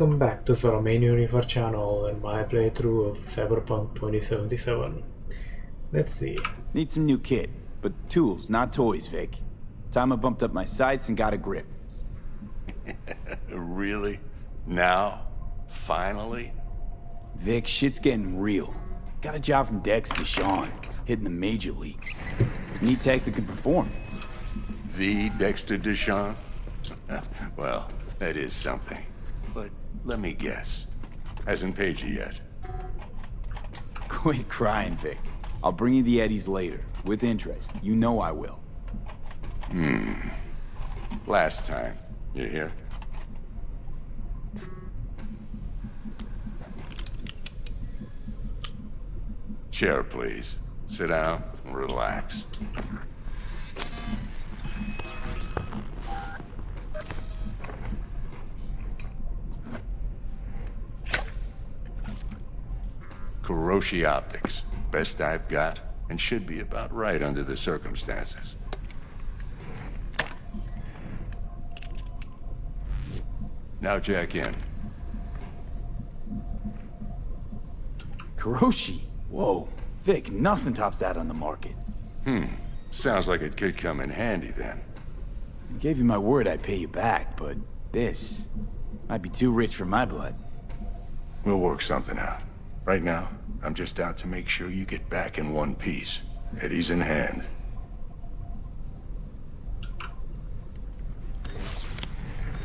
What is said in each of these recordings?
Welcome back to the Romanian Universe channel and my playthrough of Cyberpunk 2077. Let's see. Need some new kit, but tools, not toys, Vic. Time I bumped up my sights and got a grip. Really? Now? Finally? Vic, shit's getting real. Got a job from Dexter, Sean, hitting the major leagues. Need tech that can perform. The Dexter Deshawn? Well, that is something. But let me guess. Hasn't paid you yet. Quit crying, Vic. I'll bring you the eddies later, with interest. You know I will. Last time. You hear? Chair, please. Sit down and relax. Kuroshi Optics. Best I've got, and should be about right under the circumstances. Now jack in. Kuroshi? Whoa. Vic, nothing tops that on the market. Sounds like it could come in handy then. I gave you my word I'd pay you back, but this might be too rich for my blood. We'll work something out. Right now, I'm just out to make sure you get back in one piece. Eddie's in hand.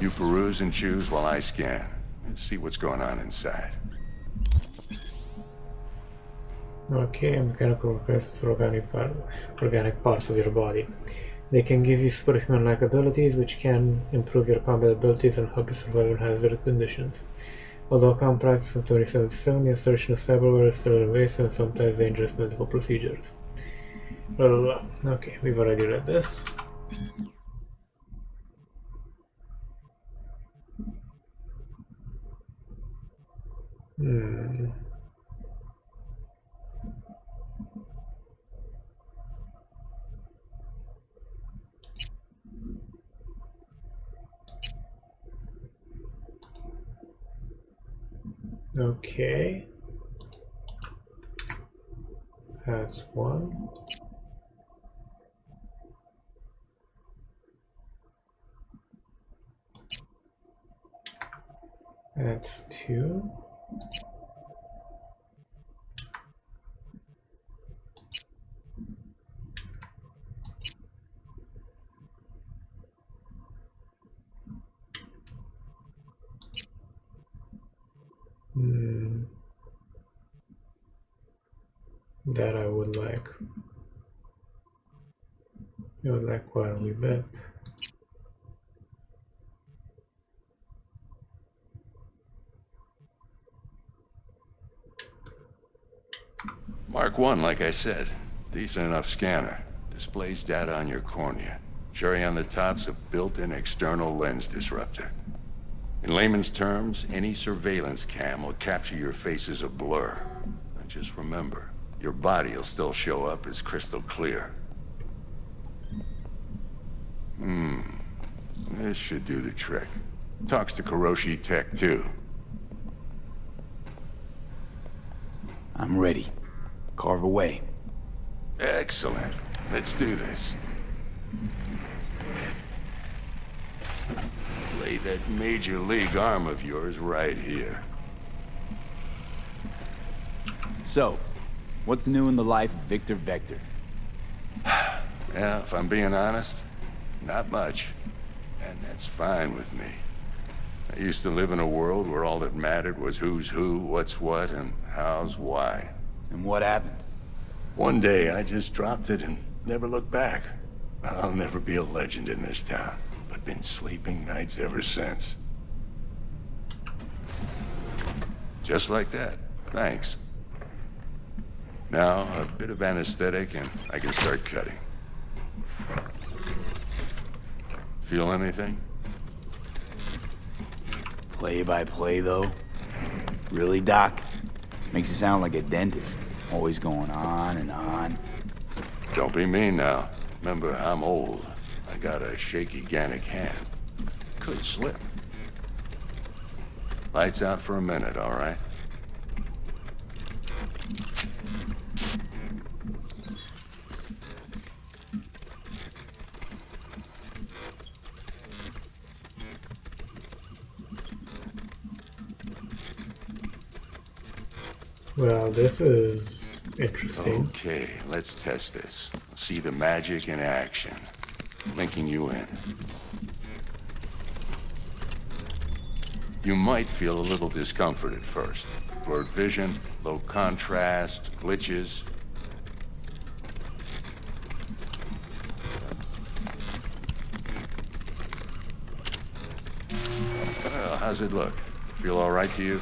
You peruse and choose while I scan. See what's going on inside. Okay, mechanical replacements for organic parts of your body. They can give you superhuman-like abilities, which can improve your combat abilities and help you survive in hazardous conditions. Although common practice in 2077, the assertion of cyberware is still invasive and sometimes dangerous medical procedures. Blah, blah, blah. Okay, we've already read this. Okay. That's one. That's two. That I would like. I would like quite a wee bit. Mark 1, like I said. Decent enough scanner. Displays data on your cornea. Cherry on the top's a built-in external lens disruptor. In layman's terms, any surveillance cam will capture your face as a blur. And just remember, your body will still show up as crystal clear. This should do the trick. Talks to Kuroshi Tech, too. I'm ready. Carve away. Excellent. Let's do this. Lay that major league arm of yours right here. So, what's new in the life of Victor Vector? Yeah, if I'm being honest, not much. And that's fine with me. I used to live in a world where all that mattered was who's who, what's what, and how's why. And what happened? One day, I just dropped it and never looked back. I'll never be a legend in this town, but been sleeping nights ever since. Just like that. Thanks. Now, a bit of anesthetic and I can start cutting. Feel anything? Play by play, though? Really, Doc? Makes you sound like a dentist. Always going on and on. Don't be mean now. Remember, I'm old. I got a shaky Gannic hand. Could slip. Lights out for a minute, all right? Well, this is interesting. Okay, let's test this. See the magic in action. Linking you in. You might feel a little discomfort at first. Blurred vision, low contrast, glitches. Well, how's it look? Feel all right to you?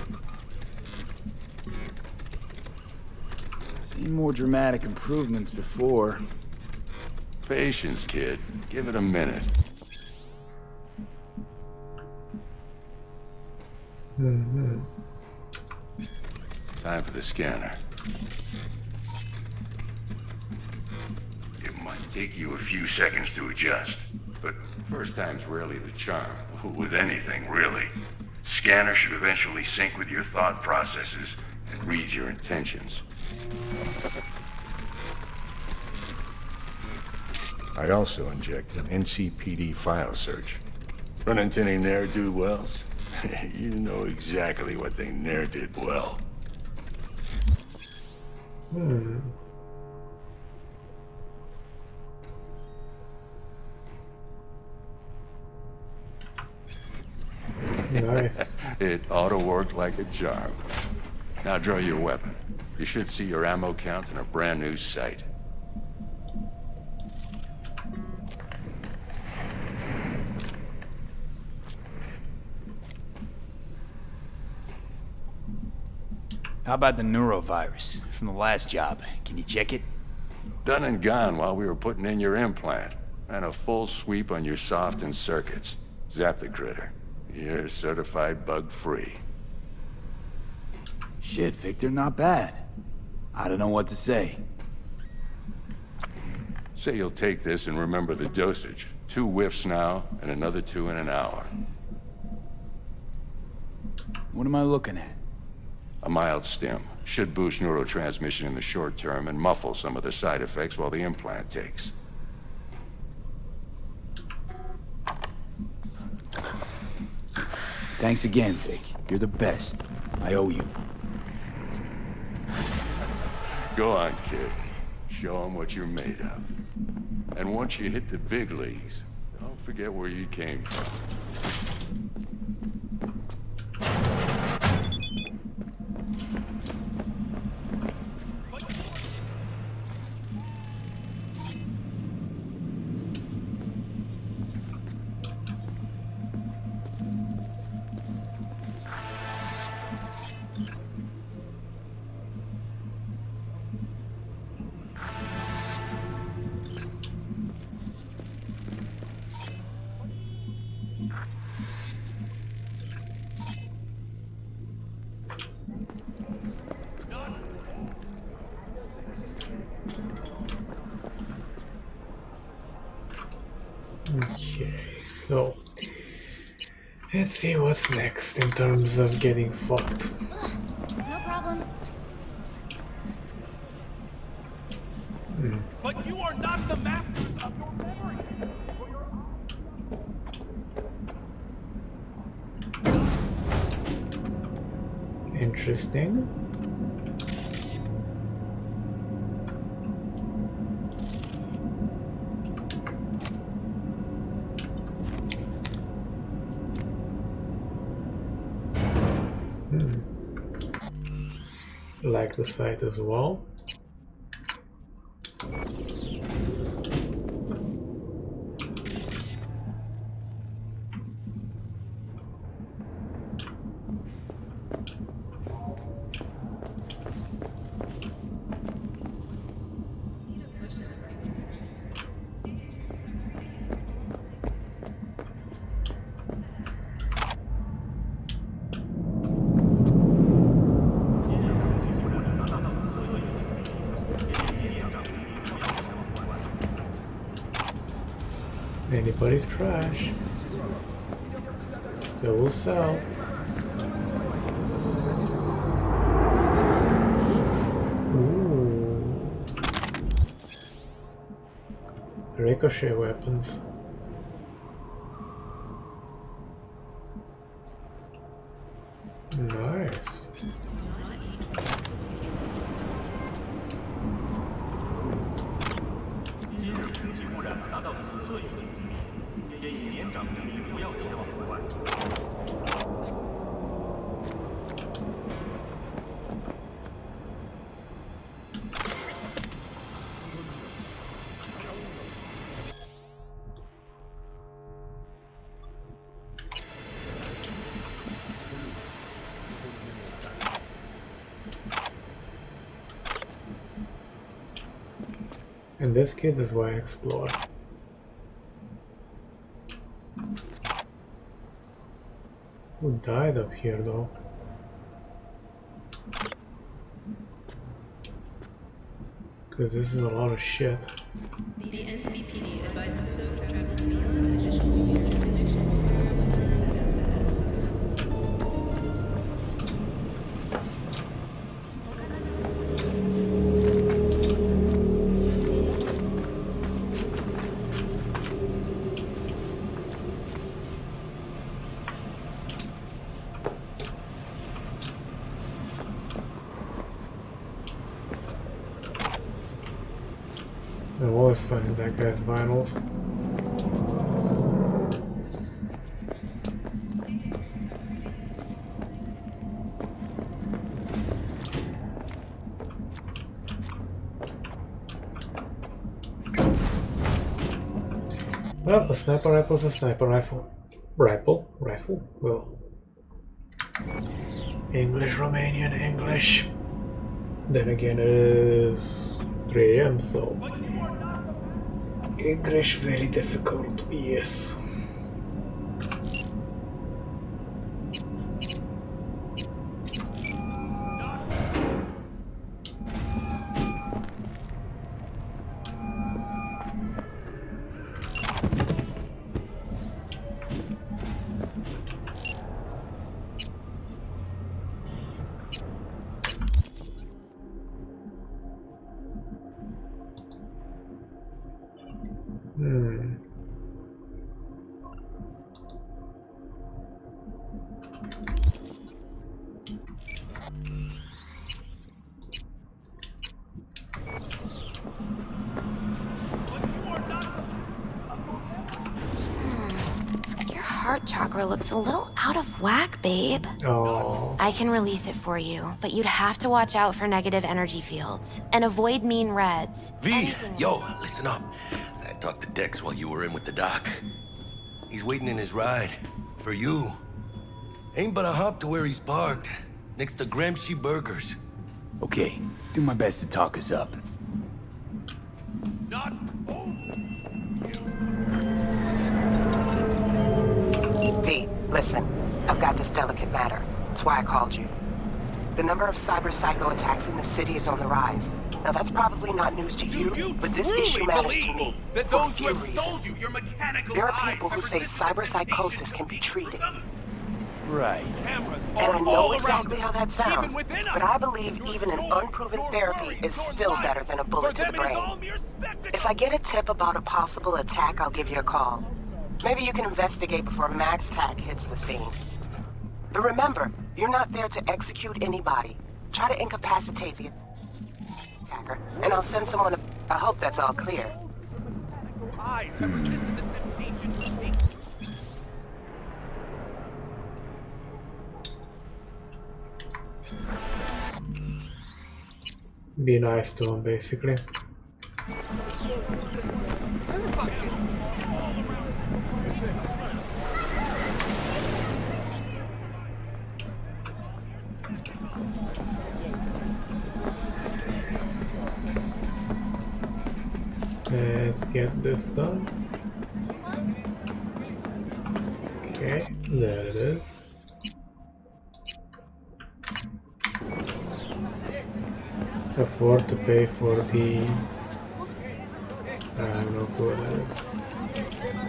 Seen more dramatic improvements before. Patience, kid. Give it a minute. Time for the scanner. It might take you a few seconds to adjust, but first time's rarely the charm. With anything, really. Scanner should eventually sync with your thought processes and read your intentions. I also inject an NCPD file search. Run into any ne'er-do-wells? You know exactly what they ne'er did well. Nice. It ought to work like a charm. Now draw your weapon. You should see your ammo count in a brand new sight. How about the neurovirus from the last job? Can you check it? Done and gone while we were putting in your implant. And a full sweep on your soft and circuits. Zap the critter. You're certified bug-free. Shit, Victor, not bad. I don't know what to say. Say you'll take this and remember the dosage. 2 whiffs now, and another 2 in an hour. What am I looking at? A mild stim. Should boost neurotransmission in the short term and muffle some of the side effects while the implant takes. Thanks again, Vic. You're the best. I owe you. Go on, kid. Show them what you're made of. And once you hit the big leagues, don't forget where you came from. Okay, so let's see what's next in terms of getting fucked. No problem. But you are not the masters of your memory. Interesting. Like the site as well. Anybody's trash. Still will sell. ricochet weapons. Nice. And this kid is why I explore. Who died up here though? Because this is a lot of shit. The NCPD advises those traveling beyond additional conditions. I'm always finding that guy's vinyls. Well, a sniper rifle is a sniper rifle. Rifle? Well. English, Romanian, English. Then again, it is 3 AM, so. English very difficult, yes. Your heart chakra looks a little out of whack, babe. Oh. I can release it for you, but you'd have to watch out for negative energy fields and avoid mean reds. V, yo, listen up. I talked to Dex while you were in with the doc. He's waiting in his ride. For you. Ain't but a hop to where he's parked. Next to Gramsci Burgers. Okay, do my best to talk us up. Not V, listen. I've got this delicate matter. That's why I called you. The number of cyber psycho attacks in the city is on the rise. Now that's probably not news to you, but this issue matters to me. that For a those who few have sold reasons. you your mechanical There are eyes people who have say resisted cyber the psychosis temptation can be to treated. them. Right. Cameras And are I know all exactly around how us, that sounds, even within us. but I believe Your even an joy, unproven your therapy worry, is your still life. better than a For bullet to the them it is brain. all mere spectacle. If I get a tip about a possible attack, I'll give you a call. Maybe you can investigate before Max Tack hits the scene. But remember, you're not there to execute anybody. Try to incapacitate the attacker, and I'll send someone to... I hope that's all clear. Eyes have resisted the temptation to take. Be nice to him, basically. Let's get this done. Okay, there it is. Afford to pay for the... I have no clue what that is.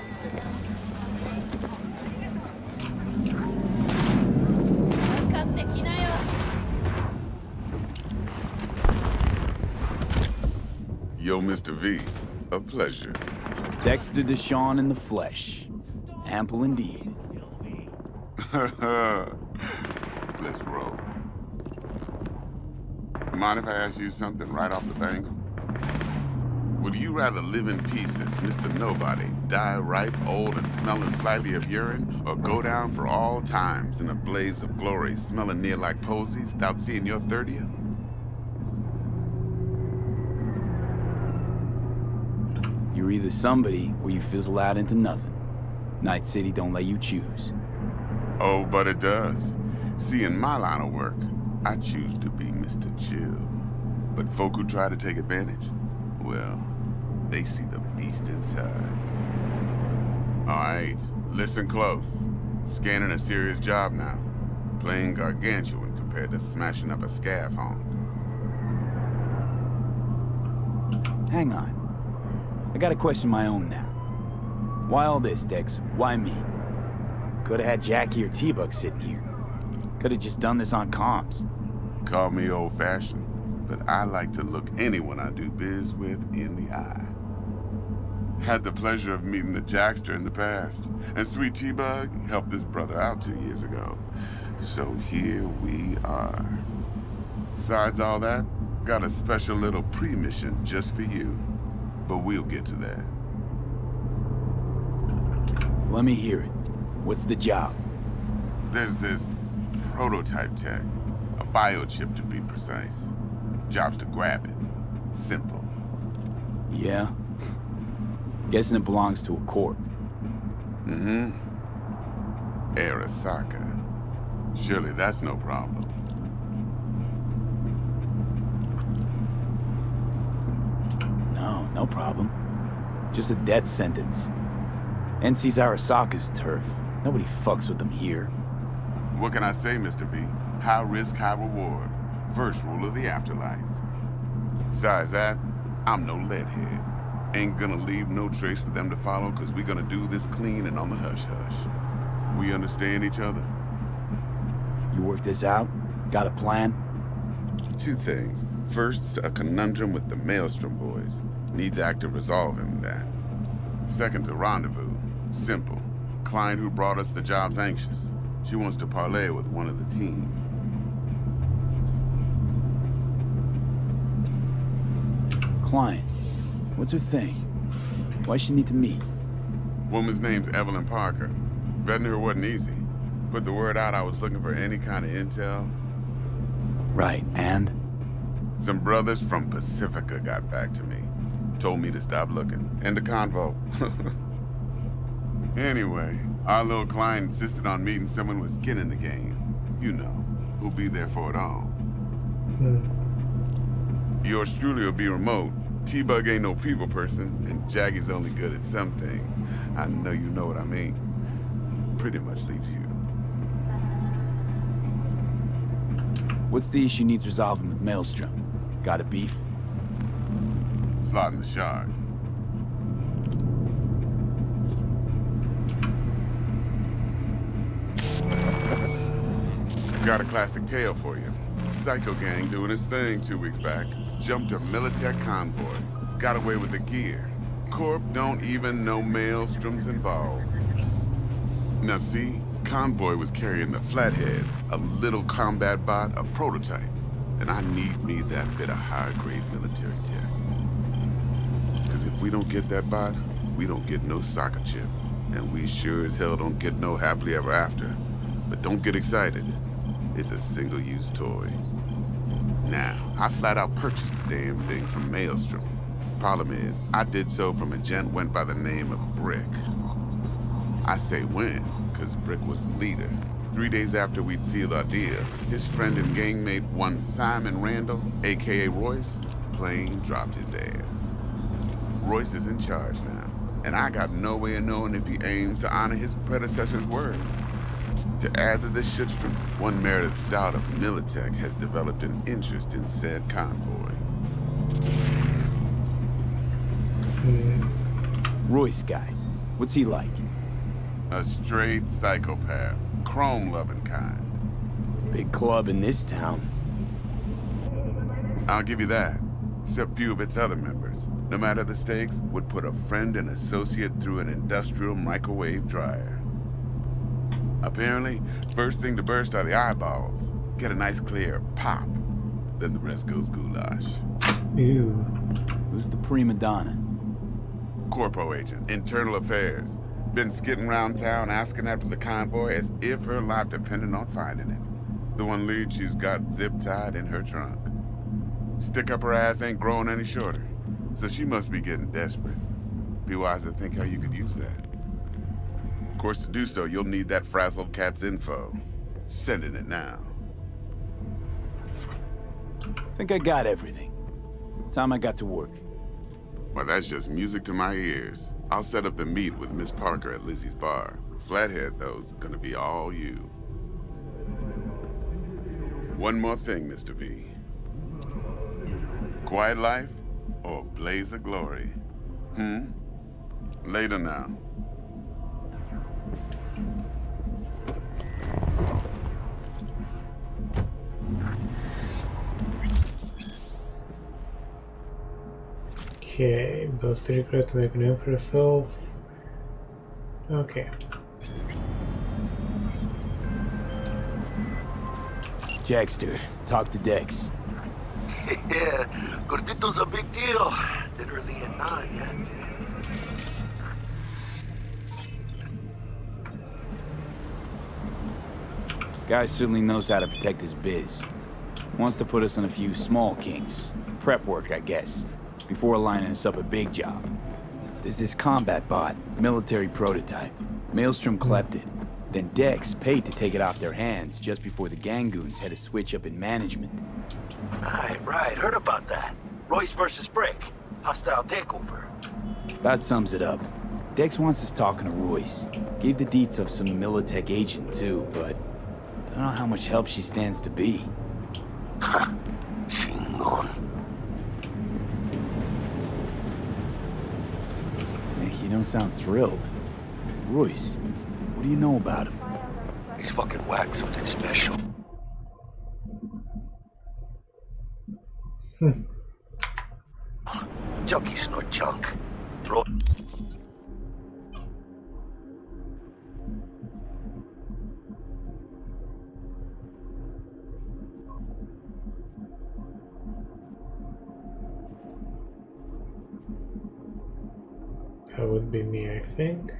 Yo, Mr. V, a pleasure. Dexter Deshawn in the flesh. Ample indeed. Let's roll. Mind if I ask you something right off the bangle? Would you rather live in peace as Mr. Nobody, die ripe, old, and smelling slightly of urine, or go down for all times in a blaze of glory, smelling near like posies, without seeing your 30th? You're either somebody, or you fizzle out into nothing. Night City don't let you choose. Oh, but it does. See, in my line of work, I choose to be Mr. Chill. But folk who try to take advantage, well, they see the beast inside. All right, listen close. Scanning a serious job now. Playing gargantuan compared to smashing up a scaffold. Hang on. I got a question of my own now. Why all this, Dex? Why me? Could've had Jackie or T-Bug sitting here. Could've just done this on comms. Call me old-fashioned, but I like to look anyone I do biz with in the eye. Had the pleasure of meeting the Jackster in the past, and Sweet T-Bug helped this brother out 2 years ago. So here we are. Besides all that, got a special little pre-mission just for you. But we'll get to that. Let me hear it. What's the job? There's this prototype tech, a biochip to be precise. Job's to grab it. Simple. Yeah? Guessing it belongs to a corp. Mm-hmm. Arasaka. Surely that's no problem. No problem. Just a death sentence. NC's Arasaka's turf. Nobody fucks with them here. What can I say, Mr. V? High risk, high reward. First rule of the afterlife. Besides that, I'm no leadhead. Ain't gonna leave no trace for them to follow, cause we gonna do this clean and on the hush-hush. We understand each other? You work this out? Got a plan? 2 things. First, a conundrum with the Maelstrom boys. Needs active resolving that. Second, a rendezvous. Simple. Client who brought us the job's anxious. She wants to parlay with one of the team. Client. What's her thing? Why she need to meet? Woman's name's Evelyn Parker. Betting her wasn't easy. Put the word out I was looking for any kind of intel. Right, and? Some brothers from Pacifica got back to me. Told me to stop looking. End the convo. Anyway, our little client insisted on meeting someone with skin in the game. You know, who'll be there for it all. Yours truly will be remote. T-Bug ain't no people person, and Jaggy's only good at some things. I know you know what I mean. Pretty much leaves you. What's the issue needs resolving with Maelstrom? Got a beef? Slot in the shard. Got a classic tale for you. Psycho gang doing his thing 2 weeks back. Jumped a Militech convoy. Got away with the gear. Corp don't even know Maelstrom's involved. Now see, convoy was carrying the Flathead, a little combat bot, a prototype. And I need me that bit of high-grade military tech. Because if we don't get that bot, we don't get no soccer chip. And we sure as hell don't get no happily ever after. But don't get excited. It's a single-use toy. Now, I flat out purchased the damn thing from Maelstrom. Problem is, I did so from a gent went by the name of Brick. I say when, because Brick was the leader. 3 days after we'd sealed our deal, his friend and gangmate, one Simon Randall, aka Royce, plain dropped his ass. Royce is in charge now, and I got no way of knowing if he aims to honor his predecessor's word. To add to this shitstrom, one merited stout of Militech has developed an interest in said convoy. Royce guy. What's he like? A straight psychopath. Chrome-loving kind. Big club in this town. I'll give you that, except few of its other members. no matter the stakes, would put a friend and associate through an industrial microwave dryer. Apparently, first thing to burst are the eyeballs. Get a nice clear pop. Then the rest goes goulash. Ew. Who's the prima donna? Corpo agent, internal affairs. Been skidding around town asking after the convoy as if her life depended on finding it. The one lead she's got zip-tied in her trunk. Stick up her ass ain't growing any shorter, so she must be getting desperate. Be wise to think how you could use that. Of course, to do so, you'll need that frazzled cat's info. Sending it now. Think I got everything. Time I got to work. Well, that's just music to my ears. I'll set up the meet with Miss Parker at Lizzie's bar. Flathead, though's gonna be all you. One more thing, Mr. V. Quiet life or blaze of glory? Later now. Okay, build secret to make a name for yourself. Okay. Dexter, talk to Dex. Yeah, Gordito's a big deal. Literally and not, yeah. Guy certainly knows how to protect his biz. Wants to put us on a few small kinks. Prep work, I guess. Before lining us up a big job. There's this combat bot, military prototype. Maelstrom clept it. Then Dex paid to take it off their hands just before the Gangoons had a switch up in management. Right. Heard about that. Royce versus Brick. Hostile takeover. That sums it up. Dex wants us talking to Royce. Gave the deets of some Militech agent too, but I don't know how much help she stands to be. Ha! Chingon. You don't sound thrilled. Royce, what do you know about him? He's fucking whack, something special. Junkies snort junk. That would be me, I think.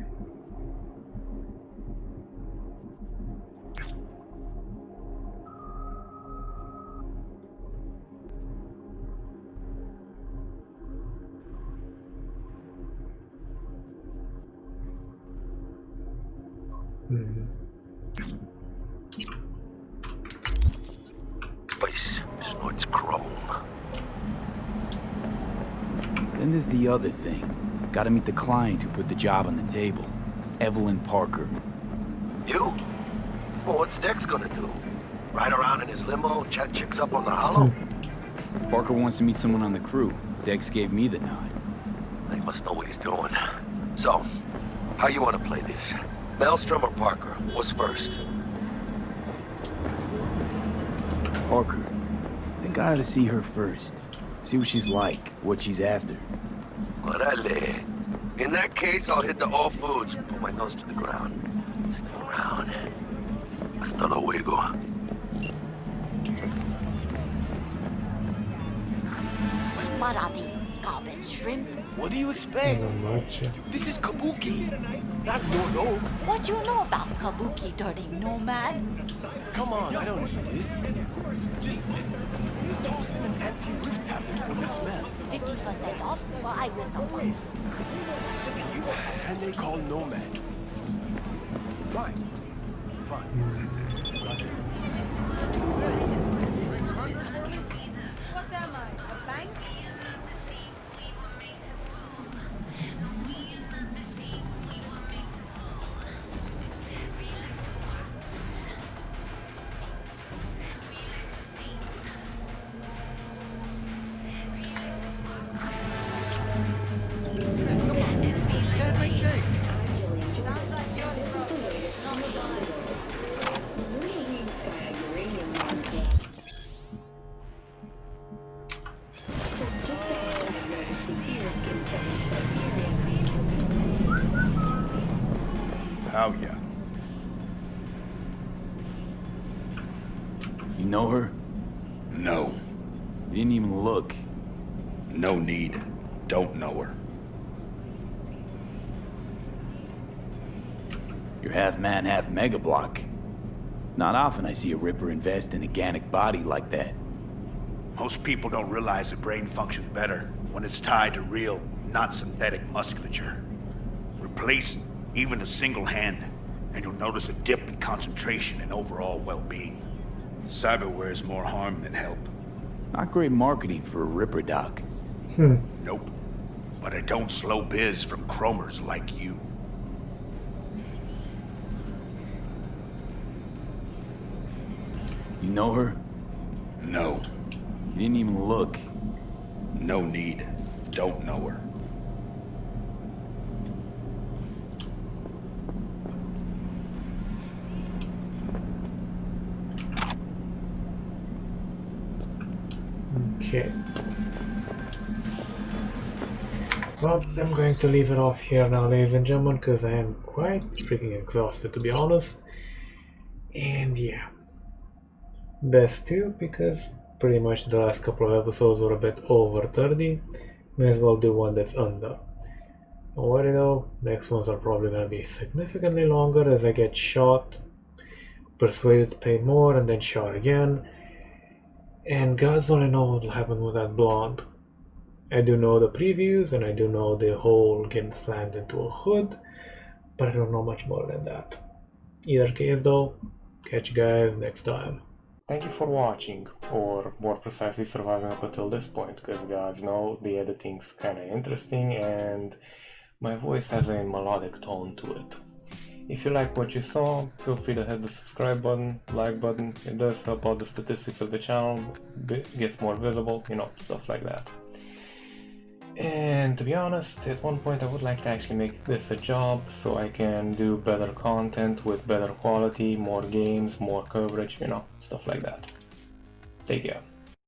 Royce snorts chrome. Then there's the other thing. Gotta meet the client who put the job on the table. Evelyn Parker. You? Well, what's Dex gonna do? Ride around in his limo, chat chicks up on the hollow? Parker wants to meet someone on the crew. Dex gave me the nod. He must know what he's doing. So, how you want to play this? Maelstrom or Parker? What's first? Parker. I think I ought to see her first. See what she's like, what she's after. Orale. In that case, I'll hit the all foods, put my nose to the ground. Sniff around. Hasta luego. What are these, garbage shrimp? What do you expect? Not much. This is kabuki, not no. What you know about kabuki, dirty nomad? Come on, I don't need this. Just toss in an anti-whiff tablet for the smell. 50% off, or I will not want. And they call nomads thieves. Fine. Got it. What am I, a bank? about you. You know her? No. You didn't even look. No need. Don't know her. You're half man, half mega block. Not often I see a Ripper invest in a organic body like that. Most people don't realize the brain functions better when it's tied to real, not synthetic musculature. Replace even a single hand, and you'll notice a dip in concentration and overall well-being. Cyberware is more harm than help. Not great marketing for a Ripper doc. Nope. But I don't slow biz from chromers like you. You know her? No. You didn't even look. No need. Don't know her. Okay. Well, I'm going to leave it off here now, ladies and gentlemen, because I am quite freaking exhausted, to be honest. And yeah. Best to, because pretty much the last couple of episodes were a bit over 30. May as well do one that's under. Don't worry though, next ones are probably going to be significantly longer as I get shot, persuaded to pay more, and then shot again. And God's only know what will happen with that blonde. I do know the previews, and I do know the whole getting slammed into a hood, but I don't know much more than that. Either case though, catch you guys next time. Thank you for watching, or more precisely surviving up until this point, because gods know the editing's kinda interesting and my voice has a melodic tone to it. If you like what you saw, feel free to hit the subscribe button, like button. It does help out the statistics of the channel, gets more visible, you know, stuff like that. And to be honest, at one point I would like to actually make this a job so I can do better content with better quality, more games, more coverage, you know, stuff like that. Take care.